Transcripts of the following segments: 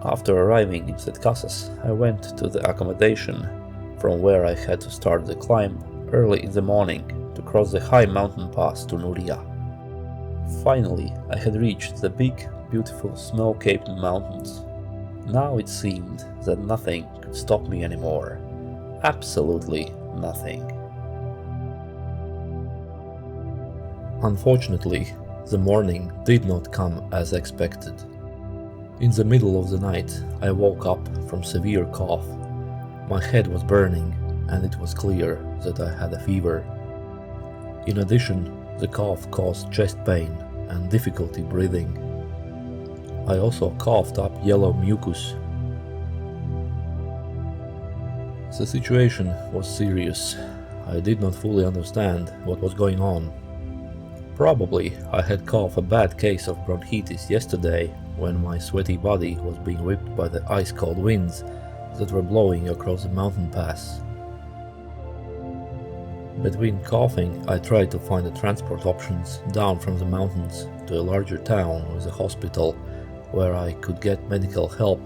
After arriving in Setcases, I went to the accommodation, from where I had to start the climb early in the morning to cross the high mountain pass to Nuria. Finally, I had reached the big, beautiful snow-capped mountains. Now it seemed that nothing could stop me anymore. Absolutely nothing. Unfortunately, the morning did not come as expected. In the middle of the night, I woke up from severe cough. My head was burning, and it was clear that I had a fever. In addition, the cough caused chest pain and difficulty breathing. I also coughed up yellow mucus. The situation was serious. I did not fully understand what was going on. Probably I had caught a bad case of bronchitis yesterday when my sweaty body was being whipped by the ice-cold winds that were blowing across the mountain pass. Between coughing, I tried to find the transport options down from the mountains to a larger town with a hospital where I could get medical help.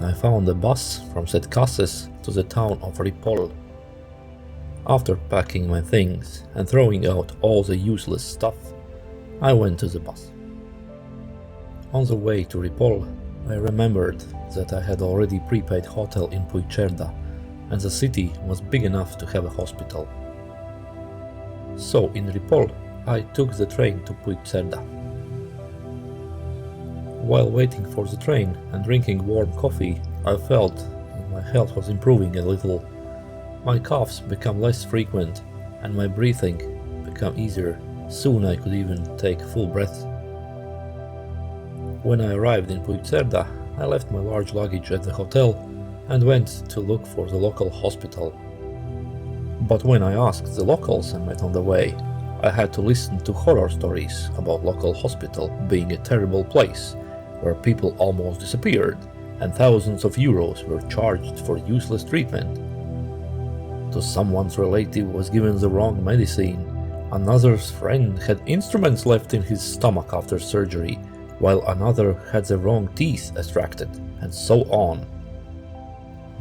I found a bus from Setcases to the town of Ripoll. After packing my things and throwing out all the useless stuff, I went to the bus. On the way to Ripoll, I remembered that I had already prepaid hotel in Puigcerda, and the city was big enough to have a hospital. So in Ripoll, I took the train to Puigcerda. While waiting for the train and drinking warm coffee, I felt that my health was improving a little. My coughs became less frequent and my breathing became easier. Soon I could even take full breath. When I arrived in Puigcerda, I left my large luggage at the hotel and went to look for the local hospital. But when I asked the locals I met on the way, I had to listen to horror stories about local hospital being a terrible place where people almost disappeared and thousands of euros were charged for useless treatment. To someone's relative was given the wrong medicine, another's friend had instruments left in his stomach after surgery, while another had the wrong teeth extracted, and so on.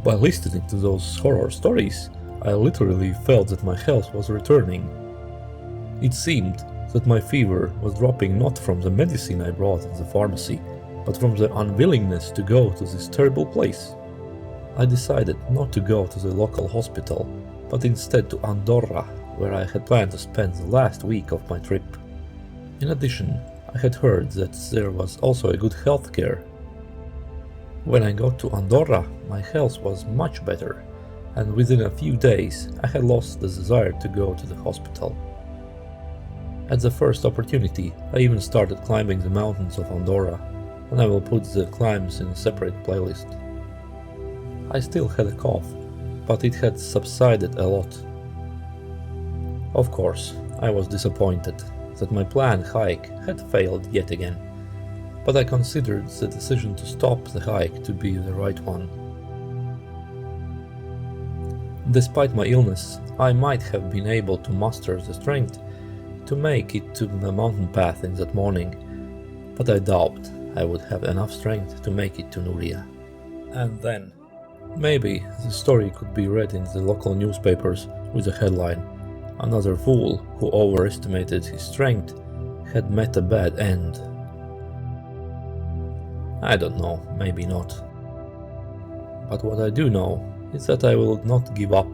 By listening to those horror stories, I literally felt that my health was returning. It seemed that my fever was dropping not from the medicine I brought in the pharmacy, but from the unwillingness to go to this terrible place. I decided not to go to the local hospital, but instead to Andorra, where I had planned to spend the last week of my trip. In addition, I had heard that there was also a good healthcare. When I got to Andorra, my health was much better, and within a few days I had lost the desire to go to the hospital. At the first opportunity, I even started climbing the mountains of Andorra, and I will put the climbs in a separate playlist. I still had a cough, but it had subsided a lot. Of course, I was disappointed that my planned hike had failed yet again, but I considered the decision to stop the hike to be the right one. Despite my illness, I might have been able to muster the strength to make it to the mountain path in that morning, but I doubt I would have enough strength to make it to Nuria. And then, maybe the story could be read in the local newspapers with a headline, "Another fool who overestimated his strength had met a bad end." I don't know, maybe not. But what I do know is that I will not give up,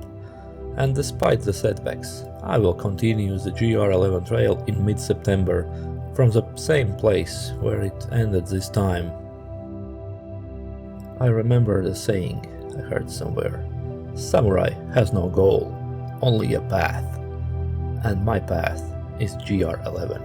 and despite the setbacks, I will continue the GR11 trail in mid-September from the same place where it ended this time. I remember the saying I heard somewhere, "Samurai has no goal, only a path," and my path is GR11.